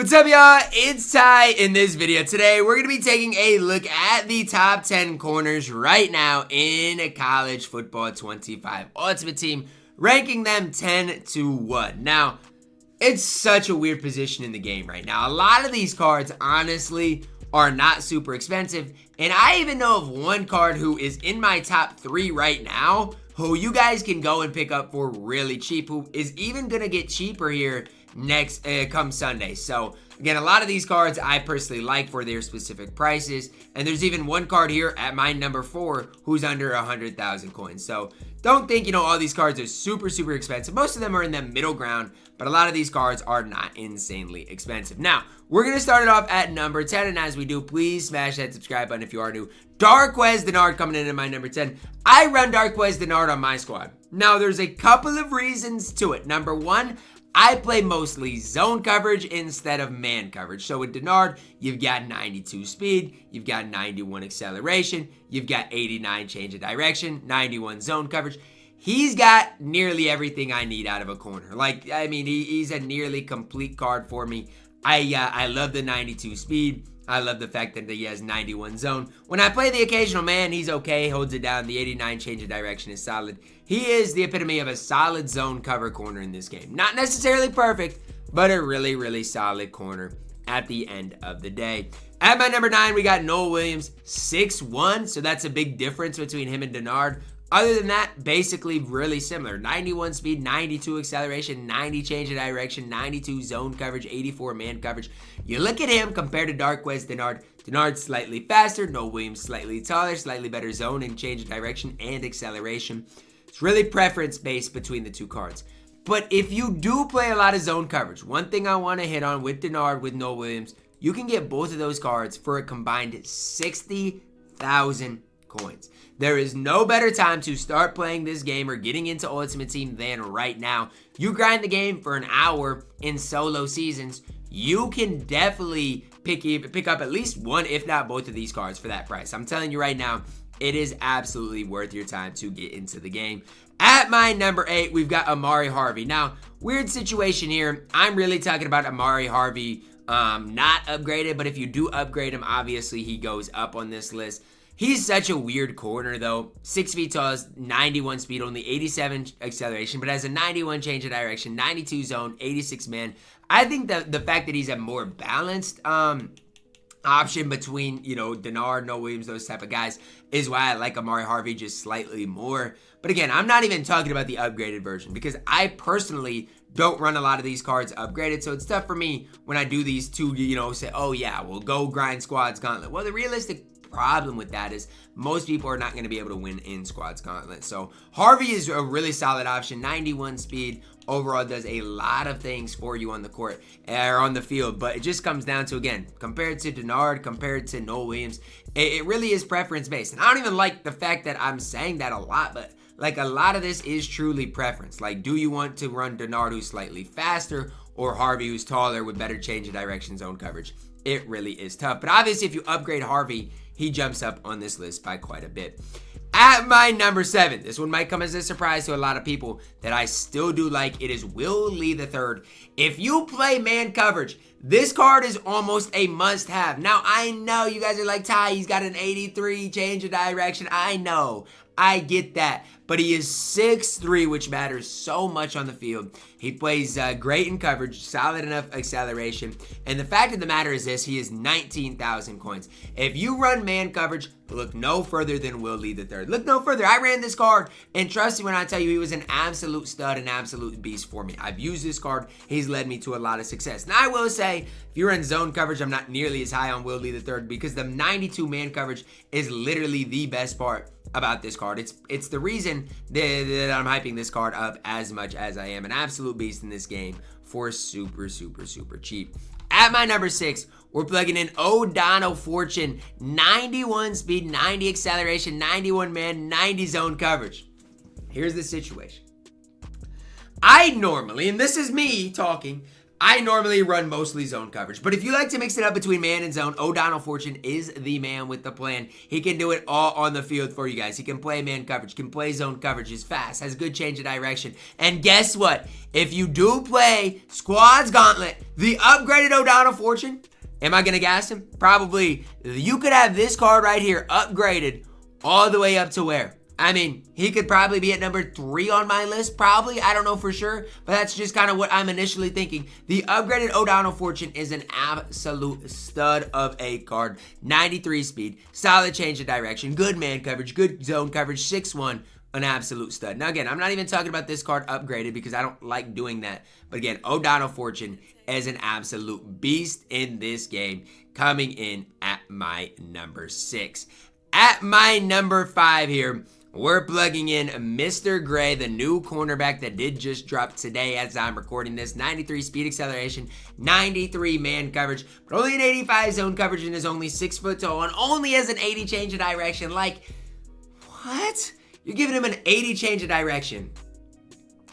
What's up, y'all? It's Ty. In this video today, we're going to be taking a look at the top 10 corners right now in college football 25 Ultimate Team, ranking them 10 to 1. Now, it's such a weird position in the game right now. A lot of these cards, honestly, are not super expensive, and I even know of one card who is in my top 3 right now, who you guys can go and pick up for really cheap, who is even going to get cheaper here next come Sunday. So again, a lot of these cards I personally like for their specific prices, and there's even one card here at my number 4 who's under 100,000 coins. So don't think all these cards are super expensive. Most of them are in the middle ground, but a lot of these cards are not insanely expensive. Now we're gonna start it off at number 10, and as we do, please smash that subscribe button if you are new. Darqueze Dennard coming in at my number 10. I run Darqueze Dennard on my squad. Now there's a couple of reasons to it. Number 1, I play mostly zone coverage instead of man coverage. So with Dennard, you've got 92 speed, you've got 91 acceleration, you've got 89 change of direction, 91 zone coverage. He's got nearly everything I need out of a corner. He's a nearly complete card for me. I love the 92 speed. I love the fact that he has 91 zone. When I play the occasional man, he's okay, holds it down. The 89 change of direction is solid. He is the epitome of a solid zone cover corner in this game. Not necessarily perfect, but a really solid corner at the end of the day. At my number 9, we got Noah Williams, 6'1", so that's a big difference between him and Dennard. Other than that, basically really similar. 91 speed, 92 acceleration, 90 change of direction, 92 zone coverage, 84 man coverage. You look at him compared to Darqueze Dennard. Dennard's slightly faster, Noah Williams slightly taller, slightly better zone and change of direction and acceleration. It's really preference based between the two cards. But if you do play a lot of zone coverage, one thing I want to hit on with Dennard, with Noah Williams, you can get both of those cards for a combined 60,000 coins. There is no better time to start playing this game or getting into Ultimate Team than right now. You grind the game for an hour in solo seasons, you can definitely pick up at least one, if not both of these cards for that price. I'm telling you right now, it is absolutely worth your time to get into the game. At my number 8, we've got Amari Harvey. Now, weird situation here. I'm really talking about Amari Harvey not upgraded, but if you do upgrade him, obviously he goes up on this list. He's such a weird corner, though. 6 feet tall, 91 speed, only 87 acceleration, but has a 91 change of direction, 92 zone, 86 man. I think the fact that he's a more balanced option between, Dennard, Noah Williams, those type of guys, is why I like Amari Harvey just slightly more. But again, I'm not even talking about the upgraded version, because I personally don't run a lot of these cards upgraded, so it's tough for me when I do these two, say, oh yeah, we'll go grind squads gauntlet. Well, the realistic problem with that is most people are not going to be able to win in squads gauntlet. So Harvey is a really solid option. 91 speed, overall does a lot of things for you on the court or on the field, but it just comes down to, again, compared to Dennard, compared to Noah Williams, it really is preference based. And I don't even like the fact that I'm saying that a lot, but like a lot of this is truly preference. Like, do you want to run Dennard, who's slightly faster, or Harvey, who's taller with better change of direction zone coverage? It really is tough. But obviously, if you upgrade Harvey, he jumps up on this list by quite a bit. At my number 7, this one might come as a surprise to a lot of people that I still do like. It is Will Lee III. If you play man coverage, this card is almost a must-have. Now, I know you guys are like, Ty, he's got an 83 change of direction. I know. I get that. But he is 6'3", which matters so much on the field. He plays great in coverage, solid enough acceleration. And the fact of the matter is this, he is 19,000 coins. If you run man coverage, look no further than Will Lee III. Look no further. I ran this card, and trust me when I tell you, he was an absolute stud, an absolute beast for me. I've used this card. He's led me to a lot of success. Now, I will say, if you're in zone coverage, I'm not nearly as high on Will Lee III because the 92 man coverage is literally the best part about this card. It's the reason that I'm hyping this card up as much as I am. An absolute beast in this game for super cheap. At my number 6, we're plugging in O'Donnell Fortune. 91 speed, 90 acceleration, 91 man, 90 zone coverage. Here's the situation. I normally, and this is me talking, I normally run mostly zone coverage, but if you like to mix it up between man and zone, O'Donnell Fortune is the man with the plan. He can do it all on the field for you guys. He can play man coverage, can play zone coverage, is fast, has good change of direction. And guess what? If you do play Squad's Gauntlet, the upgraded O'Donnell Fortune, am I going to gas him? Probably. You could have this card right here upgraded all the way up to where? I mean, he could probably be at number 3 on my list, probably. I don't know for sure, but that's just kind of what I'm initially thinking. The upgraded O'Donnell Fortune is an absolute stud of a card. 93 speed, solid change of direction, good man coverage, good zone coverage, 6'1", an absolute stud. Now, again, I'm not even talking about this card upgraded because I don't like doing that. But again, O'Donnell Fortune is an absolute beast in this game, coming in at my number 6. At my number 5 here, we're plugging in Mr. Gray, the new cornerback that did just drop today as I'm recording this. 93 speed acceleration, 93 man coverage, but only an 85 zone coverage and is only 6 foot tall and only has an 80 change of direction. Like, what? You're giving him an 80 change of direction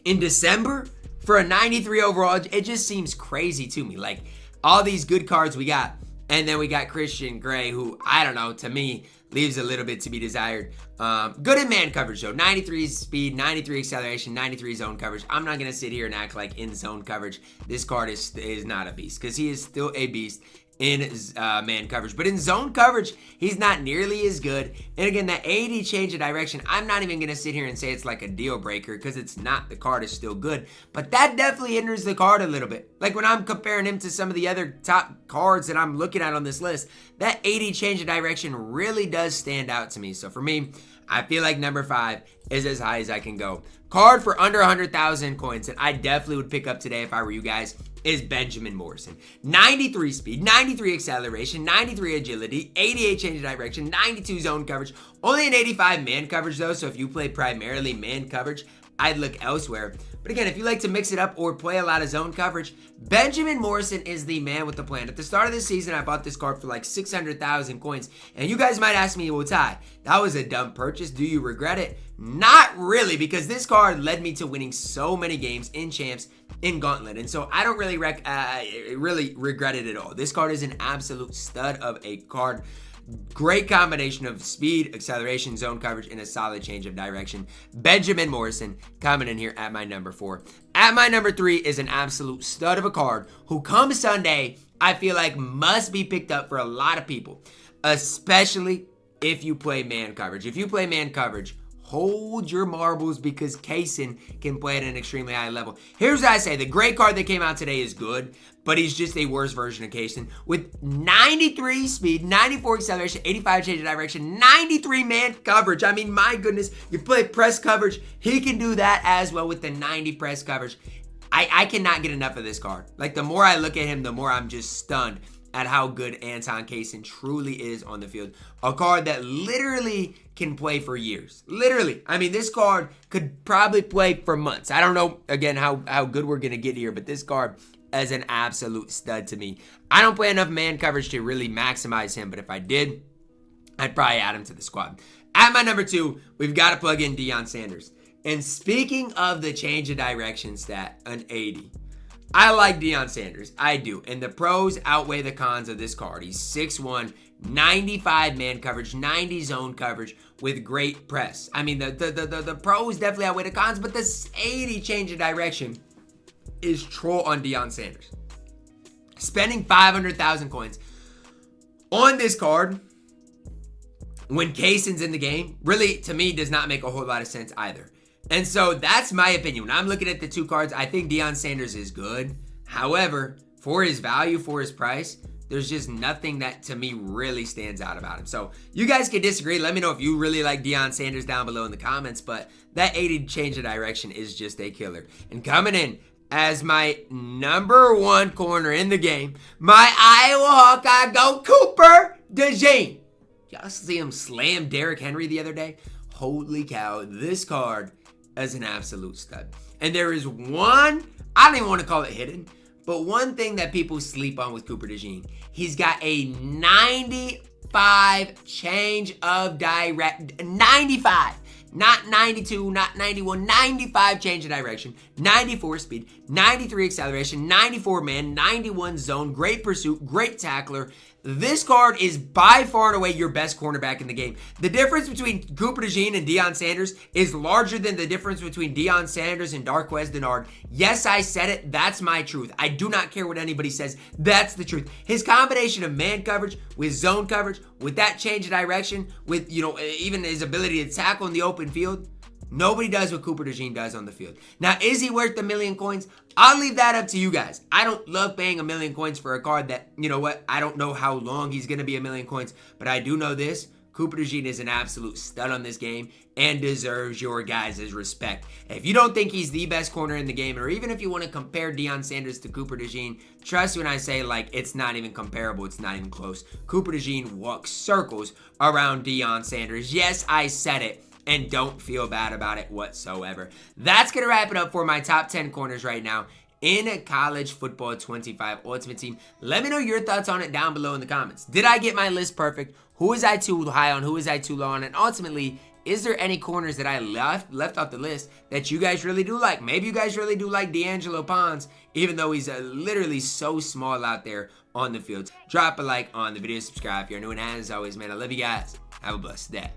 in December for a 93 overall? It just seems crazy to me. Like, all these good cards we got. And then we got Christian Gray, who, I don't know, to me, leaves a little bit to be desired. Good in man coverage, though. 93 speed, 93 acceleration, 93 zone coverage. I'm not going to sit here and act like in zone coverage this card is not a beast, because he is still a beast in man coverage. But in zone coverage, he's not nearly as good. And again, that 80 change of direction, I'm not even going to sit here and say it's like a deal breaker, because it's not. The card is still good. But that definitely hinders the card a little bit. Like when I'm comparing him to some of the other top cards that I'm looking at on this list, that 80 change of direction really does stand out to me. So for me, I feel like number 5 is as high as I can go. Card for under 100,000 coins that I definitely would pick up today if I were you guys is Benjamin Morrison. 93 speed, 93 acceleration, 93 agility, 88 change of direction, 92 zone coverage. Only an 85 man coverage though, so if you play primarily man coverage, I'd look elsewhere. But again, if you like to mix it up or play a lot of zone coverage, Benjamin Morrison is the man with the plan. At the start of the season, I bought this card for like 600,000 coins. And you guys might ask me, well, Ty, that was a dumb purchase. Do you regret it? Not really, because this card led me to winning so many games in Champs in Gauntlet. And so I don't really regret it at all. This card is an absolute stud of a card. Great combination of speed, acceleration, zone coverage, and a solid change of direction. Benjamin Morrison coming in here at my number 4. At my number 3 is an absolute stud of a card who come Sunday, I feel like must be picked up for a lot of people, especially if you play man coverage. If you play man coverage, hold your marbles because Kaysen can play at an extremely high level. Here's what I say. The great card that came out today is good, but he's just a worse version of Kaysen. With 93 speed, 94 acceleration, 85 change of direction, 93 man coverage. I mean, my goodness, you play press coverage. He can do that as well with the 90 press coverage. I cannot get enough of this card. Like, the more I look at him, the more I'm just stunned at how good Anton Kaysen truly is on the field. A card that literally can play for years. Literally. I mean, this card could probably play for months. I don't know, again, how good we're going to get here, but this card is an absolute stud to me. I don't play enough man coverage to really maximize him, but if I did, I'd probably add him to the squad. At my number 2, we've got to plug in Deion Sanders. And speaking of the change of direction stat, an 80. I like Deion Sanders. I do. And the pros outweigh the cons of this card. He's 6'1", 95 man coverage, 90 zone coverage with great press. I mean, the pros definitely outweigh the cons, but this 80 change of direction is troll on Deion Sanders. Spending 500,000 coins on this card when Kaysen's in the game really, to me, does not make a whole lot of sense either. And so that's my opinion. When I'm looking at the two cards, I think Deion Sanders is good. However, for his value, for his price, there's just nothing that to me really stands out about him. So you guys can disagree. Let me know if you really like Deion Sanders down below in the comments. But that 80 change of direction is just a killer. And coming in as my number 1 corner in the game, my Iowa Hawkeye, go Cooper DeJean. Y'all see him slam Derrick Henry the other day? Holy cow, this card is an absolute stud. And there is one, I don't even want to call it hidden, but one thing that people sleep on with Cooper DeJean. He's got a 95 change of direct, 95. Not 92, not 91, 95 change of direction, 94 speed, 93 acceleration, 94 man, 91 zone, great pursuit, great tackler. This card is by far and away your best cornerback in the game. The difference between Cooper DeJean and Deion Sanders is larger than the difference between Deion Sanders and Darqueze Dennard. Yes, I said it. That's my truth. I do not care what anybody says. That's the truth. His combination of man coverage with zone coverage, with that change of direction, with, even his ability to tackle in the open field, nobody does what Cooper DeJean does on the field. Now, is he worth $1 million coins? I'll leave that up to you guys. I don't love paying $1 million coins for a card that, I don't know how long he's going to be $1 million coins, but I do know this. Cooper DeJean is an absolute stud on this game and deserves your guys' respect. If you don't think he's the best corner in the game, or even if you want to compare Deion Sanders to Cooper DeJean, trust me when I say, it's not even comparable. It's not even close. Cooper DeJean walks circles around Deion Sanders. Yes, I said it. And don't feel bad about it whatsoever. That's going to wrap it up for my top 10 corners right now in College Football 25 Ultimate Team. Let me know your thoughts on it down below in the comments. Did I get my list perfect? Who was I too high on? Who was I too low on? And ultimately, is there any corners that I left off the list that you guys really do like? Maybe you guys really do like D'Angelo Pons, even though he's literally so small out there on the field. Drop a like on the video, subscribe if you're new, and as always, man, I love you guys. Have a blessed day.